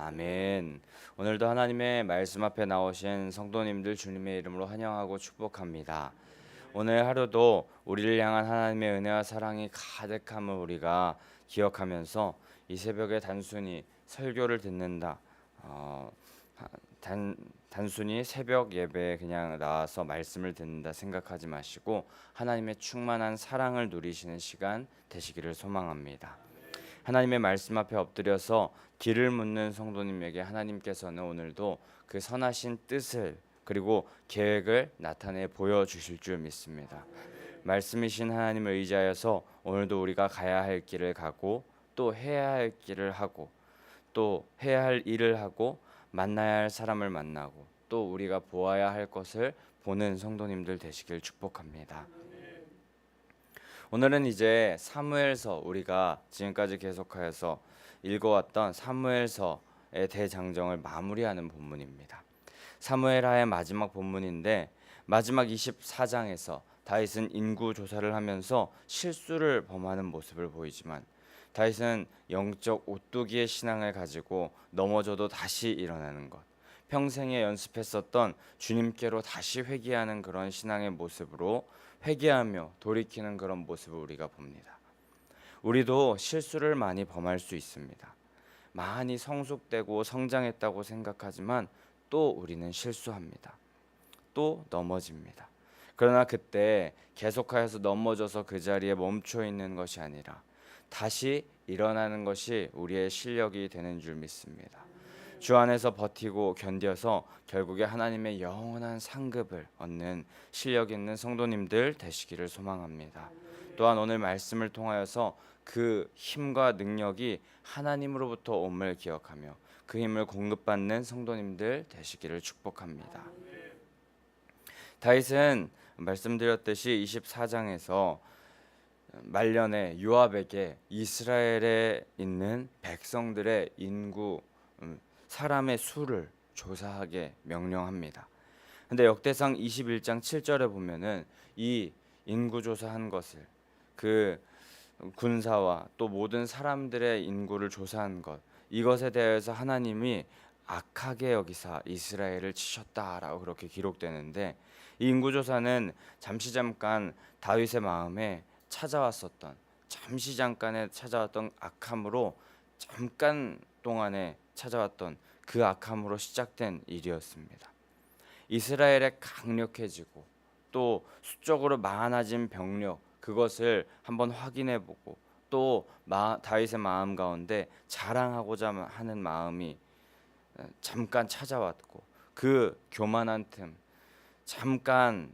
아멘. 오늘도 하나님의 말씀 앞에 나오신 성도님들 주님의 이름으로 환영하고 축복합니다. 오늘 하루도 우리를 향한 하나님의 은혜와 사랑이 가득함을 우리가 기억하면서 이 새벽에 단순히 설교를 듣는다. 어, 단순히 새벽 예배에 그냥 나와서 말씀을 듣는다 생각하지 마시고 하나님의 충만한 사랑을 누리시는 시간 되시기를 소망합니다. 하나님의 말씀 앞에 엎드려서 길을 묻는 성도님에게 하나님께서는 오늘도 그 선하신 뜻을 그리고 계획을 나타내 보여주실 줄 믿습니다. 말씀이신 하나님을 의지하여서 오늘도 우리가 가야 할 길을 가고 또 해야 할 길을 하고 또 해야 할 일을 하고 만나야 할 사람을 만나고 또 우리가 보아야 할 것을 보는 성도님들 되시길 축복합니다. 오늘은 이제 사무엘서 우리가 지금까지 계속하여서 읽어왔던 사무엘서의 대장정을 마무리하는 본문입니다. 사무엘하의 마지막 본문인데 마지막 24장에서 다윗은 인구 조사를 하면서 실수를 범하는 모습을 보이지만 다윗은 영적 오뚜기의 신앙을 가지고 넘어져도 다시 일어나는 것, 평생에 연습했었던 주님께로 다시 회개하는 그런 신앙의 모습으로 회개하며 돌이키는 그런 모습을 우리가 봅니다. 우리도 실수를 많이 범할 수 있습니다. 많이 성숙되고 성장했다고 생각하지만 또 우리는 실수합니다. 또 넘어집니다. 그러나 그때 계속하여서 넘어져서 그 자리에 멈춰 있는 것이 아니라 다시 일어나는 것이 우리의 실력이 되는 줄 믿습니다. 주 안에서 버티고 견뎌서 결국에 하나님의 영원한 상급을 얻는 실력 있는 성도님들 되시기를 소망합니다. 또한 오늘 말씀을 통하여서 그 힘과 능력이 하나님으로부터 옴을 기억하며 그 힘을 공급받는 성도님들 되시기를 축복합니다. 다윗은 말씀드렸듯이 24장에서 말년에 요압에게 이스라엘에 있는 백성들의 인구 사람의 수를 조사하게 명령합니다. 근데 역대상 21장 7절에 보면은 이 인구 조사한 것을 그 군사와 또 모든 사람들의 인구를 조사한 것 이것에 대해서 하나님이 악하게 여기사 이스라엘을 치셨다라고 그렇게 기록되는데 이 인구 조사는 잠깐 다윗의 마음에 찾아왔었던 잠시 잠깐에 찾아왔던 악함으로 잠깐 동안에 찾아왔던 그 악함으로 시작된 일이었습니다. 이스라엘의 강력해지고 또 수적으로 많아진 병력 그것을 한번 확인해보고 또 다윗의 마음 가운데 자랑하고자 하는 마음이 잠깐 찾아왔고 그 교만한 틈 잠깐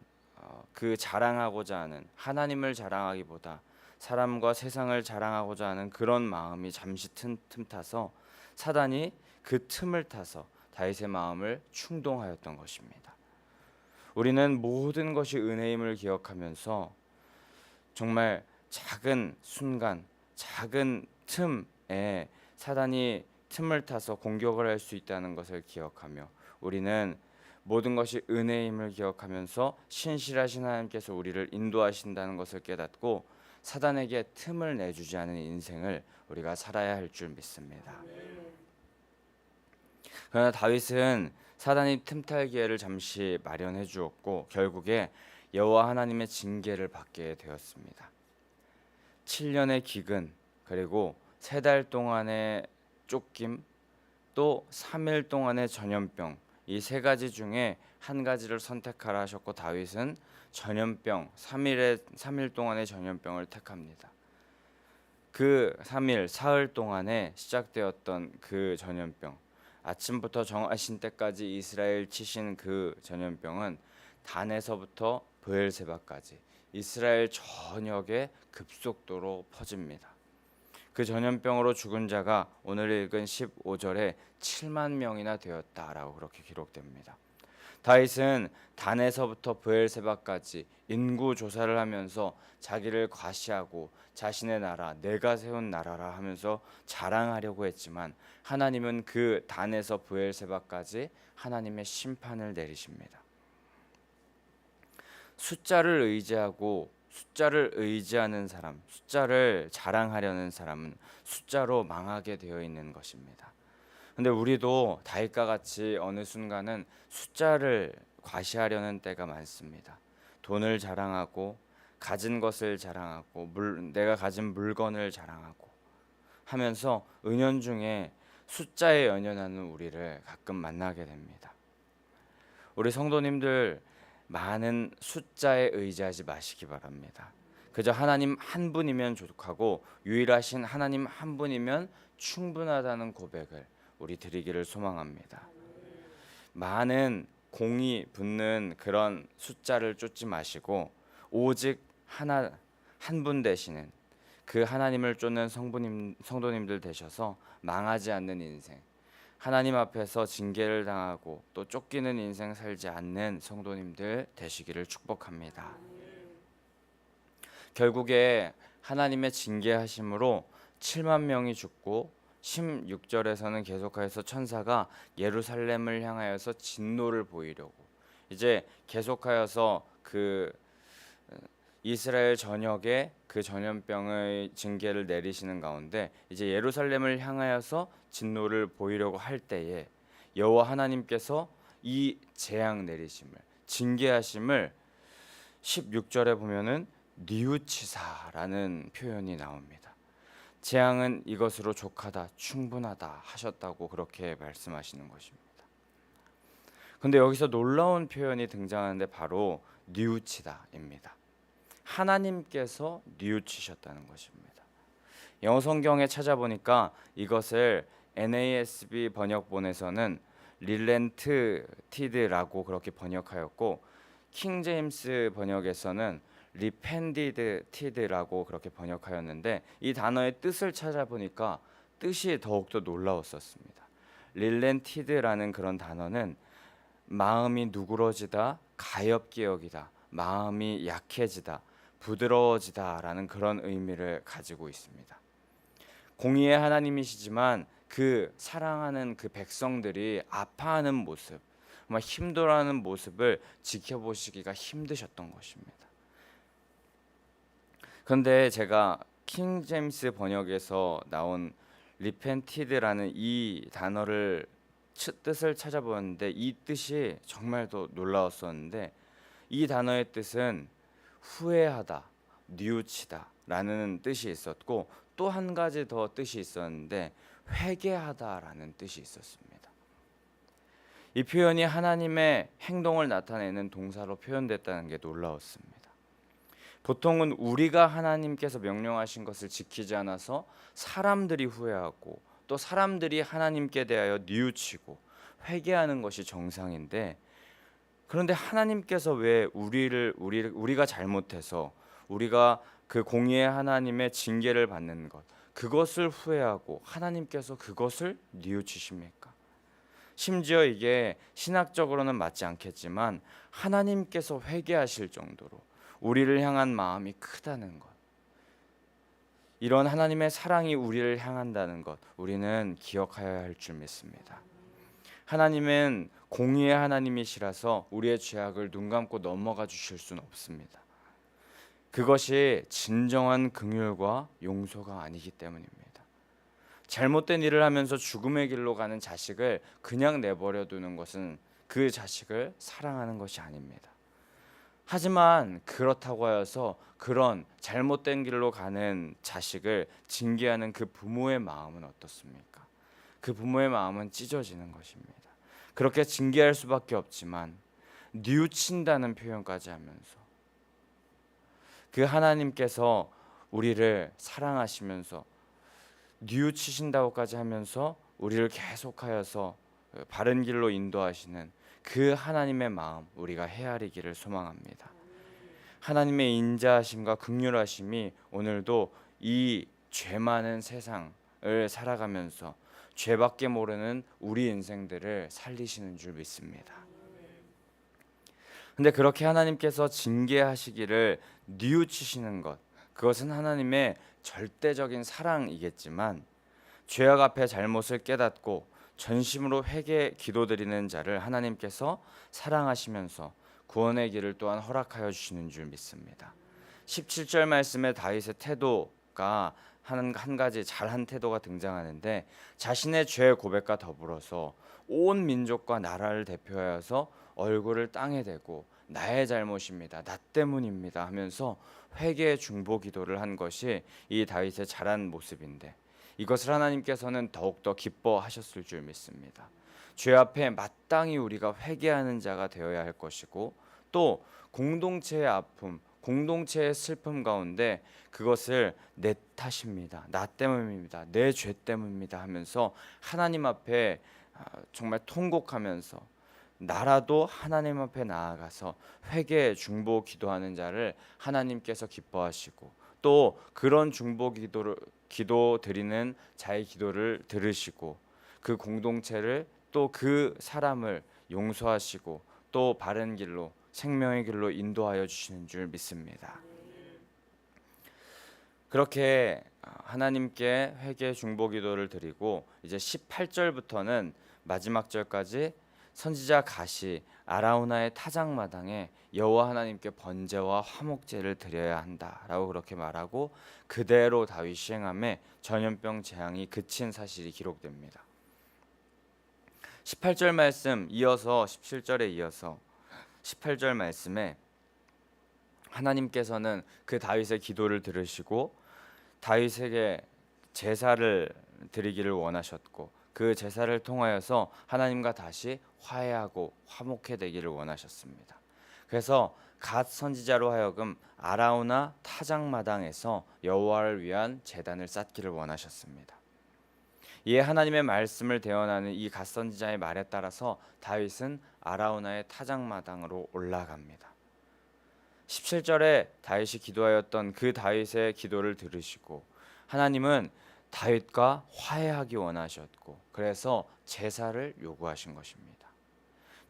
그 자랑하고자 하는 하나님을 자랑하기보다 사람과 세상을 자랑하고자 하는 그런 마음이 잠시 틈타서 사단이 그 틈을 타서 다윗의 마음을 충동하였던 것입니다. 우리는 모든 것이 은혜임을 기억하면서 정말 작은 순간, 작은 틈에 사단이 틈을 타서 공격을 할 수 있다는 것을 기억하며 우리는 모든 것이 은혜임을 기억하면서 신실하신 하나님께서 우리를 인도하신다는 것을 깨닫고 사단에게 틈을 내주지 않은 인생을 우리가 살아야 할 줄 믿습니다. 그러나 다윗은 사단이 틈탈 기회를 잠시 마련해 주었고 결국에 여호와 하나님의 징계를 받게 되었습니다. 7년의 기근 그리고 3달 동안의 쫓김 또 3일 동안의 전염병 이 3가지 중에 한 가지를 선택하라 하셨고 다윗은 전염병 3일 동안의 전염병을 택합니다. 그 3일 사흘 동안에 시작되었던 그 전염병 아침부터 정하신 때까지 이스라엘 치신 그 전염병은 단에서부터 브엘세바까지 이스라엘 전역에 급속도로 퍼집니다. 그 전염병으로 죽은 자가 오늘 읽은 15절에 7만 명이나 되었다라고 그렇게 기록됩니다. 다윗은 단에서부터 브엘세바까지 인구 조사를 하면서 자기를 과시하고 자신의 나라 내가 세운 나라라 하면서 자랑하려고 했지만 하나님은 그 단에서 브엘세바까지 하나님의 심판을 내리십니다. 숫자를 의지하고 숫자를 의지하는 사람, 숫자를 자랑하려는 사람은 숫자로 망하게 되어 있는 것입니다. 근데 우리도 다윗과 같이 어느 순간은 숫자를 과시하려는 때가 많습니다. 돈을 자랑하고 가진 것을 자랑하고 내가 가진 물건을 자랑하고 하면서 은연중에 숫자에 연연하는 우리를 가끔 만나게 됩니다. 우리 성도님들 많은 숫자에 의지하지 마시기 바랍니다. 그저 하나님 한 분이면 족하고 유일하신 하나님 한 분이면 충분하다는 고백을 우리 드리기를 소망합니다. 많은 공이 붙는 그런 숫자를 쫓지 마시고 오직 하나 한 분 되시는 그 하나님을 쫓는 성도님들 되셔서 망하지 않는 인생, 하나님 앞에서 징계를 당하고 또 쫓기는 인생 살지 않는 성도님들 되시기를 축복합니다. 결국에 하나님의 징계하심으로 7만 명이 죽고 16절에서는 계속해서 천사가 예루살렘을 향하여서 진노를 보이려고 이제 계속하여서 그 이스라엘 전역에 그 전염병의 징계를 내리시는 가운데 이제 예루살렘을 향하여서 진노를 보이려고 할 때에 여호와 하나님께서 이 재앙 내리심을 징계하심을 16절에 보면은 뉘우치사라는 표현이 나옵니다. 재앙은 이것으로 족하다 충분하다 하셨다고 그렇게 말씀하시는 것입니다. 근데 여기서 놀라운 표현이 등장하는데 바로 뉘우치다입니다. 하나님께서 뉘우치셨다는 것입니다. 영어 성경에 찾아보니까 이것을 NASB 번역본에서는 릴렌티드라고 그렇게 번역하였고 킹 제임스 번역에서는 리펜디드티드라고 그렇게 번역하였는데 이 단어의 뜻을 찾아보니까 뜻이 더욱더 놀라웠었습니다. 릴렌티드라는 그런 단어는 마음이 누그러지다, 가엾게 여기다, 마음이 약해지다, 부드러워지다라는 그런 의미를 가지고 있습니다. 공의의 하나님이시지만 그 사랑하는 그 백성들이 아파하는 모습, 정말 힘들어하는 모습을 지켜보시기가 힘드셨던 것입니다. 그런데 제가 킹 제임스 번역에서 나온 리펜티드라는 이 단어를 뜻을 찾아보았는데 이 뜻이 정말 더 놀라웠었는데 이 단어의 뜻은 후회하다, 뉘우치다라는 뜻이 있었고 또 한 가지 더 뜻이 있었는데 회개하다라는 뜻이 있었습니다. 이 표현이 하나님의 행동을 나타내는 동사로 표현됐다는 게 놀라웠습니다. 보통은 우리가 하나님께서 명령하신 것을 지키지 않아서 사람들이 후회하고 또 사람들이 하나님께 대하여 뉘우치고 회개하는 것이 정상인데 그런데 하나님께서 왜 우리가 잘못해서 우리가 그 공의의 하나님의 징계를 받는 것 그것을 후회하고 하나님께서 그것을 뉘우치십니까? 심지어 이게 신학적으로는 맞지 않겠지만 하나님께서 회개하실 정도로 우리를 향한 마음이 크다는 것, 이런 하나님의 사랑이 우리를 향한다는 것 우리는 기억해야 할 줄 믿습니다. 하나님은 공의의 하나님이시라서 우리의 죄악을 눈 감고 넘어가 주실 수는 없습니다. 그것이 진정한 긍휼과 용서가 아니기 때문입니다. 잘못된 일을 하면서 죽음의 길로 가는 자식을 그냥 내버려 두는 것은 그 자식을 사랑하는 것이 아닙니다. 하지만 그렇다고 하여서 그런 잘못된 길로 가는 자식을 징계하는 그 부모의 마음은 어떻습니까? 그 부모의 마음은 찢어지는 것입니다. 그렇게 징계할 수밖에 없지만 뉘우친다는 표현까지 하면서 그 하나님께서 우리를 사랑하시면서 뉘우치신다고까지 하면서 우리를 계속하여서 바른 길로 인도하시는 그 하나님의 마음 우리가 헤아리기를 소망합니다. 하나님의 인자하심과 긍휼하심이 오늘도 이 죄 많은 세상을 살아가면서 죄밖에 모르는 우리 인생들을 살리시는 줄 믿습니다. 근데 그렇게 하나님께서 징계하시기를 뉘우치시는 것 그것은 하나님의 절대적인 사랑이겠지만 죄악 앞에 잘못을 깨닫고 전심으로 회개 기도드리는 자를 하나님께서 사랑하시면서 구원의 길을 또한 허락하여 주시는 줄 믿습니다. 17절 말씀의 다윗의 태도가 한 가지 잘한 태도가 등장하는데 자신의 죄 고백과 더불어서 온 민족과 나라를 대표하여서 얼굴을 땅에 대고 나의 잘못입니다. 나 때문입니다 하면서 회개의 중보 기도를 한 것이 이 다윗의 잘한 모습인데 이것을 하나님께서는 더욱더 기뻐하셨을 줄 믿습니다. 죄 앞에 마땅히 우리가 회개하는 자가 되어야 할 것이고 또 공동체의 아픔, 공동체의 슬픔 가운데 그것을 내 탓입니다. 나 때문입니다. 내 죄 때문입니다 하면서 하나님 앞에 정말 통곡하면서 나라도 하나님 앞에 나아가서 회개 중보 기도하는 자를 하나님께서 기뻐하시고 또 그런 중보 기도 드리는 자의 기도를 들으시고 그 공동체를 또 그 사람을 용서하시고 또 바른 길로 생명의 길로 인도하여 주시는 줄 믿습니다. 그렇게 하나님께 회개 중보 기도를 드리고 이제 18절부터는 마지막 절까지 선지자 갓이 아라우나의 타작마당에 여호와 하나님께 번제와 화목제를 드려야 한다라고 그렇게 말하고 그대로 다윗이 시행함에 전염병 재앙이 그친 사실이 기록됩니다. 18절 말씀 이어서 17절에 이어서 18절 말씀에 하나님께서는 그 다윗의 기도를 들으시고 다윗에게 제사를 드리기를 원하셨고 그 제사를 통하여서 하나님과 다시 화해하고 화목해 되기를 원하셨습니다. 그래서 갓 선지자로 하여금 아라우나 타작마당에서 여호와를 위한 제단을 쌓기를 원하셨습니다. 이에 하나님의 말씀을 대언하는 이 갓 선지자의 말에 따라서 다윗은 아라우나의 타작마당으로 올라갑니다. 17절에 다윗이 기도하였던 그 다윗의 기도를 들으시고 하나님은 다윗과 화해하기 원하셨고 그래서 제사를 요구하신 것입니다.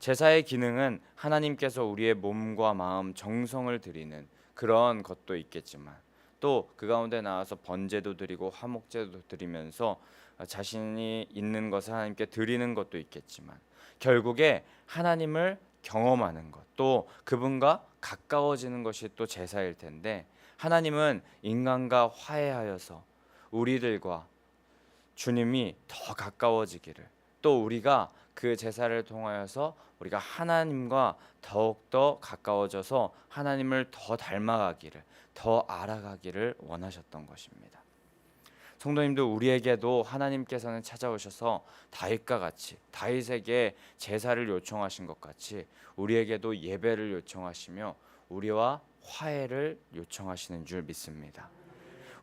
제사의 기능은 하나님께서 우리의 몸과 마음, 정성을 드리는 그런 것도 있겠지만 또 그 가운데 나와서 번제도 드리고 화목제도 드리면서 자신이 있는 것을 하나님께 드리는 것도 있겠지만 결국에 하나님을 경험하는 것, 또 그분과 가까워지는 것이 또 제사일 텐데 하나님은 인간과 화해하여서 우리들과 주님이 더 가까워지기를 또 우리가 그 제사를 통하여서 우리가 하나님과 더욱더 가까워져서 하나님을 더 닮아가기를 더 알아가기를 원하셨던 것입니다. 성도님들 우리에게도 하나님께서는 찾아오셔서 다윗과 같이 다윗에게 제사를 요청하신 것 같이 우리에게도 예배를 요청하시며 우리와 화해를 요청하시는 줄 믿습니다.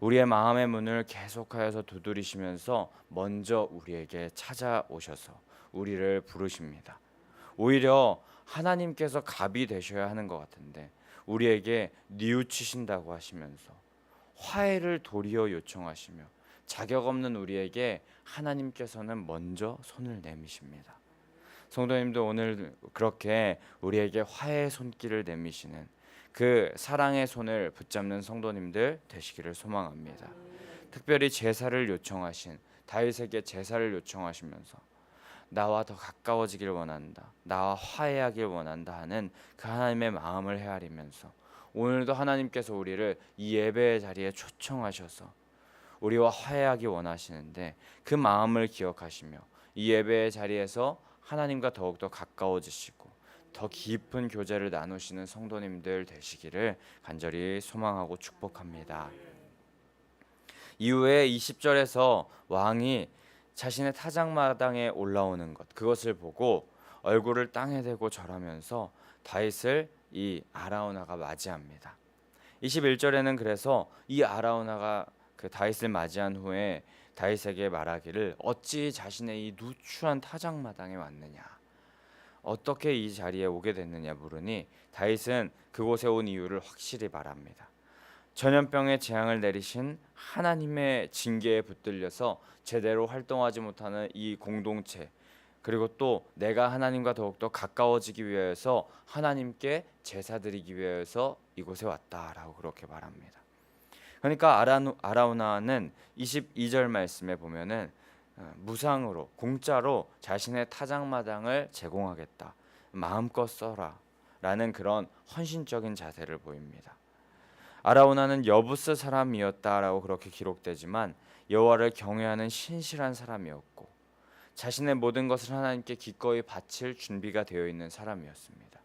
우리의 마음의 문을 계속하여서 두드리시면서 먼저 우리에게 찾아오셔서 우리를 부르십니다. 오히려 하나님께서 갑이 되셔야 하는 것 같은데 우리에게 뉘우치신다고 하시면서 화해를 도리어 요청하시며 자격 없는 우리에게 하나님께서는 먼저 손을 내미십니다. 성도님도 오늘 그렇게 우리에게 화해의 손길을 내미시는 그 사랑의 손을 붙잡는 성도님들 되시기를 소망합니다. 특별히 제사를 요청하신 다윗에게 제사를 요청하시면서 나와 더 가까워지길 원한다, 나와 화해하길 원한다 하는 그 하나님의 마음을 헤아리면서 오늘도 하나님께서 우리를 이 예배의 자리에 초청하셔서 우리와 화해하기 원하시는데 그 마음을 기억하시며 이 예배의 자리에서 하나님과 더욱더 가까워지시고 더 깊은 교제를 나누시는 성도님들 되시기를 간절히 소망하고 축복합니다. 이후에 20절에서 왕이 자신의 타작마당에 올라오는 것 그것을 보고 얼굴을 땅에 대고 절하면서 다윗을 이 아라우나가 맞이합니다. 21절에는 그래서 이 아라우나가 그 다윗을 맞이한 후에 다윗에게 말하기를 어찌 자신의 이 누추한 타작마당에 왔느냐, 어떻게 이 자리에 오게 됐느냐 물으니 다윗은 그곳에 온 이유를 확실히 말합니다. 전염병의 재앙을 내리신 하나님의 징계에 붙들려서 제대로 활동하지 못하는 이 공동체 그리고 또 내가 하나님과 더욱더 가까워지기 위해서 하나님께 제사 드리기 위해서 이곳에 왔다라고 그렇게 말합니다. 그러니까 아라우나는 22절 말씀에 보면은 무상으로 공짜로 자신의 타작마당을 제공하겠다, 마음껏 써라 라는 그런 헌신적인 자세를 보입니다. 아라우나는 여부스 사람이었다라고 그렇게 기록되지만 여호와를 경외하는 신실한 사람이었고 자신의 모든 것을 하나님께 기꺼이 바칠 준비가 되어 있는 사람이었습니다.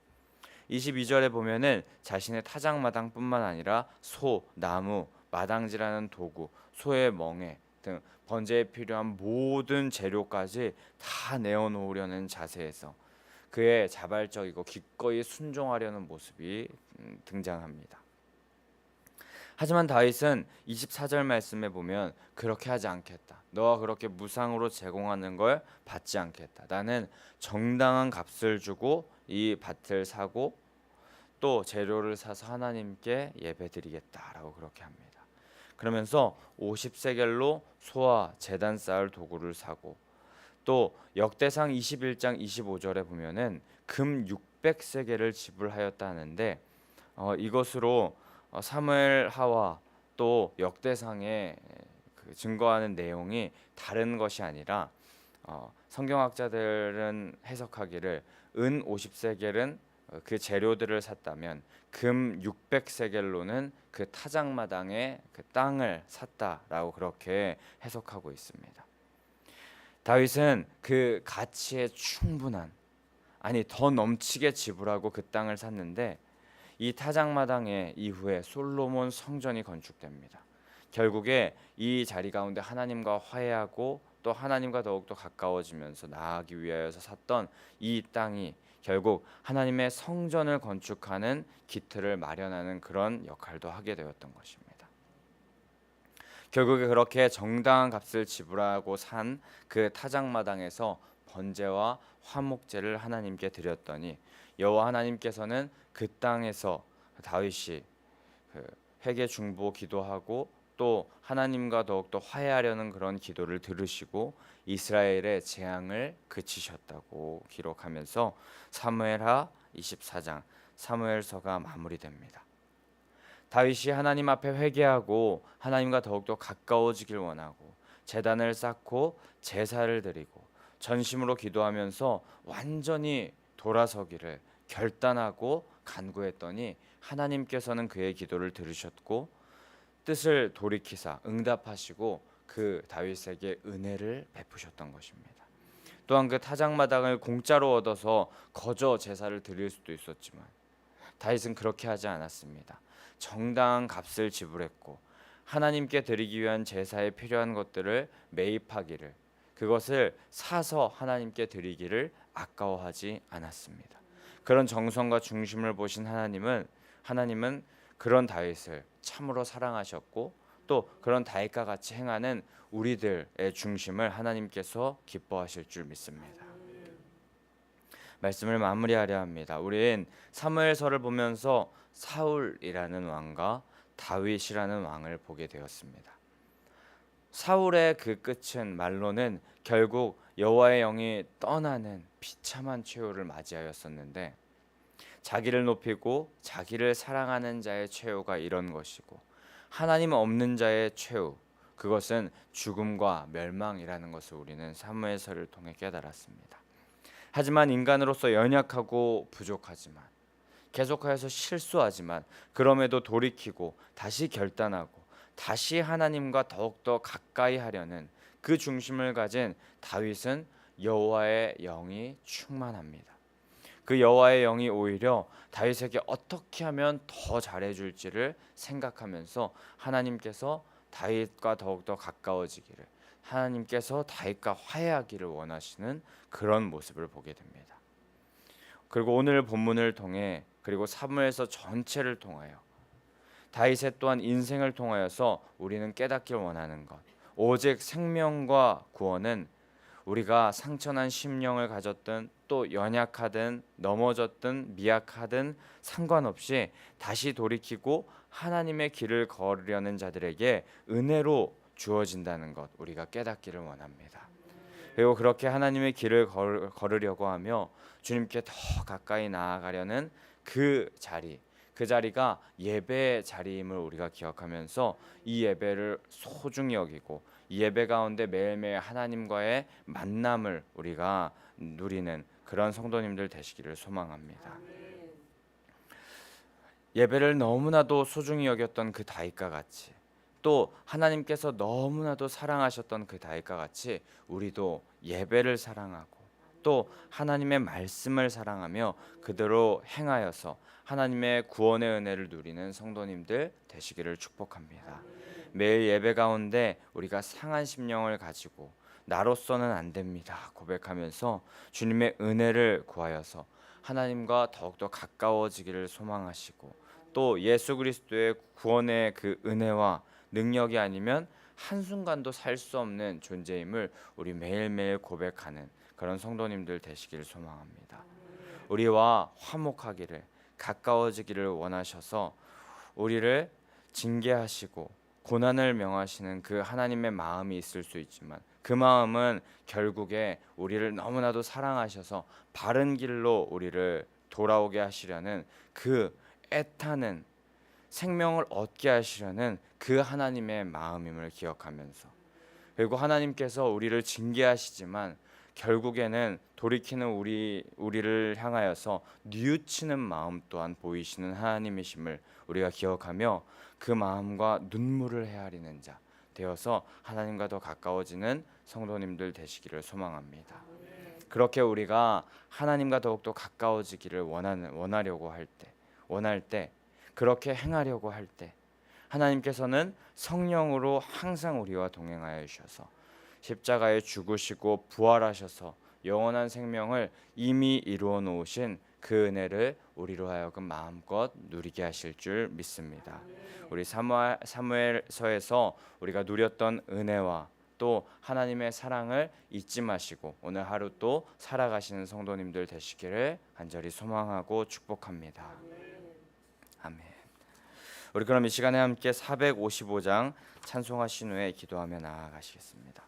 22절에 보면은 자신의 타작마당뿐만 아니라 소, 나무, 마당질하는 도구, 소의 멍에 등 번제에 필요한 모든 재료까지 다 내어놓으려는 자세에서 그의 자발적이고 기꺼이 순종하려는 모습이 등장합니다. 하지만 다윗은 24절 말씀에 보면 그렇게 하지 않겠다. 너가 그렇게 무상으로 제공하는 걸 받지 않겠다. 나는 정당한 값을 주고 이 밭을 사고 또 재료를 사서 하나님께 예배드리겠다라고 그렇게 합니다. 그러면서 50세겔로 소와 제단 쌓을 도구를 사고 또 역대상 21장 25절에 보면은 금 600세겔을 지불하였다 하는데 이것으로 사무엘하와 또 역대상에 그 증거하는 내용이 다른 것이 아니라 성경학자들은 해석하기를 은 50세겔은 그 재료들을 샀다면 금 600세겔로는 그 타작마당의 그 땅을 샀다라고 그렇게 해석하고 있습니다. 다윗은 그 가치에 충분한 아니 더 넘치게 지불하고 그 땅을 샀는데 이 타작마당의 이후에 솔로몬 성전이 건축됩니다. 결국에 이 자리 가운데 하나님과 화해하고 또 하나님과 더욱더 가까워지면서 나아가기 위하여서 샀던 이 땅이 결국 하나님의 성전을 건축하는 기틀을 마련하는 그런 역할도 하게 되었던 것입니다. 결국에 그렇게 정당한 값을 지불하고 산 그 타작마당에서 번제와 화목제를 하나님께 드렸더니 여호와 하나님께서는 그 땅에서 다윗이 그 회개 중보 기도하고 또 하나님과 더욱더 화해하려는 그런 기도를 들으시고 이스라엘의 재앙을 그치셨다고 기록하면서 사무엘하 24장 사무엘서가 마무리됩니다. 다윗이 하나님 앞에 회개하고 하나님과 더욱더 가까워지길 원하고 제단을 쌓고 제사를 드리고 전심으로 기도하면서 완전히 돌아서기를 결단하고 간구했더니 하나님께서는 그의 기도를 들으셨고 뜻을 돌이키사 응답하시고 그 다윗에게 은혜를 베푸셨던 것입니다. 또한 그 타작마당을 공짜로 얻어서 거저 제사를 드릴 수도 있었지만 다윗은 그렇게 하지 않았습니다. 정당한 값을 지불했고 하나님께 드리기 위한 제사에 필요한 것들을 매입하기를 그것을 사서 하나님께 드리기를 아까워하지 않았습니다. 그런 정성과 중심을 보신 하나님은 그런 다윗을 참으로 사랑하셨고 또 그런 다윗과 같이 행하는 우리들의 중심을 하나님께서 기뻐하실 줄 믿습니다. 말씀을 마무리하려 합니다. 우린 사무엘서를 보면서 사울이라는 왕과 다윗이라는 왕을 보게 되었습니다. 사울의 그 끝은 말로는 결국 여호와의 영이 떠나는 비참한 최후를 맞이하였었는데 자기를 높이고 자기를 사랑하는 자의 최후가 이런 것이고 하나님 없는 자의 최후 그것은 죽음과 멸망이라는 것을 우리는 사무엘서를 통해 깨달았습니다. 하지만 인간으로서 연약하고 부족하지만 계속하여서 실수하지만 그럼에도 돌이키고 다시 결단하고 다시 하나님과 더욱더 가까이 하려는 그 중심을 가진 다윗은 여호와의 영이 충만합니다. 그 여호와의 영이 오히려 다윗에게 어떻게 하면 더 잘해줄지를 생각하면서 하나님께서 다윗과 더욱더 가까워지기를 하나님께서 다윗과 화해하기를 원하시는 그런 모습을 보게 됩니다. 그리고 오늘 본문을 통해 그리고 사무엘서 전체를 통하여 다윗의 또한 인생을 통하여서 우리는 깨닫길 원하는 것 오직 생명과 구원은 우리가 상처난 심령을 가졌든 또 연약하든 넘어졌든 미약하든 상관없이 다시 돌이키고 하나님의 길을 걸으려는 자들에게 은혜로 주어진다는 것 우리가 깨닫기를 원합니다. 그리고 그렇게 하나님의 길을 걸으려고 하며 주님께 더 가까이 나아가려는 그 자리가 예배의 자리임을 우리가 기억하면서 이 예배를 소중히 여기고 이 예배 가운데 매일매일 하나님과의 만남을 우리가 누리는 그런 성도님들 되시기를 소망합니다. 예배를 너무나도 소중히 여겼던 그 다윗과 같이, 또 하나님께서 너무나도 사랑하셨던 그 다윗과 같이 우리도 예배를 사랑하고 또 하나님의 말씀을 사랑하며 그대로 행하여서 하나님의 구원의 은혜를 누리는 성도님들 되시기를 축복합니다. 매일 예배 가운데 우리가 상한 심령을 가지고 나로서는 안 됩니다 고백하면서 주님의 은혜를 구하여서 하나님과 더욱더 가까워지기를 소망하시고, 또 예수 그리스도의 구원의 그 은혜와 능력이 아니면 한순간도 살 수 없는 존재임을 우리 매일매일 고백하는 그런 성도님들 되시기를 소망합니다. 우리와 화목하기를, 가까워지기를 원하셔서 우리를 징계하시고 고난을 명하시는 그 하나님의 마음이 있을 수 있지만, 그 마음은 결국에 우리를 너무나도 사랑하셔서 바른 길로 우리를 돌아오게 하시려는 그 애타는 생명을 얻게 하시려는 그 하나님의 마음임을 기억하면서, 그리고 하나님께서 우리를 징계하시지만 결국에는 돌이키는 우리를 향하여서 뉘우치는 마음 또한 보이시는 하나님이심을 우리가 기억하며 그 마음과 눈물을 헤아리는 자 되어서 하나님과 더 가까워지는 성도님들 되시기를 소망합니다. 그렇게 우리가 하나님과 더욱더 가까워지기를 원하려고 원할 때, 그렇게 행하려고 할 때 하나님께서는 성령으로 항상 우리와 동행하여 주셔서 십자가에 죽으시고 부활하셔서 영원한 생명을 이미 이루어 놓으신 그 은혜를 우리로 하여금 마음껏 누리게 하실 줄 믿습니다. 우리 사무엘서에서 우리가 누렸던 은혜와 또 하나님의 사랑을 잊지 마시고 오늘 하루 또 살아가시는 성도님들 되시기를 간절히 소망하고 축복합니다. 아멘. 우리 그럼 이 시간에 함께 455장 찬송하신 후에 기도하며 나아가시겠습니다.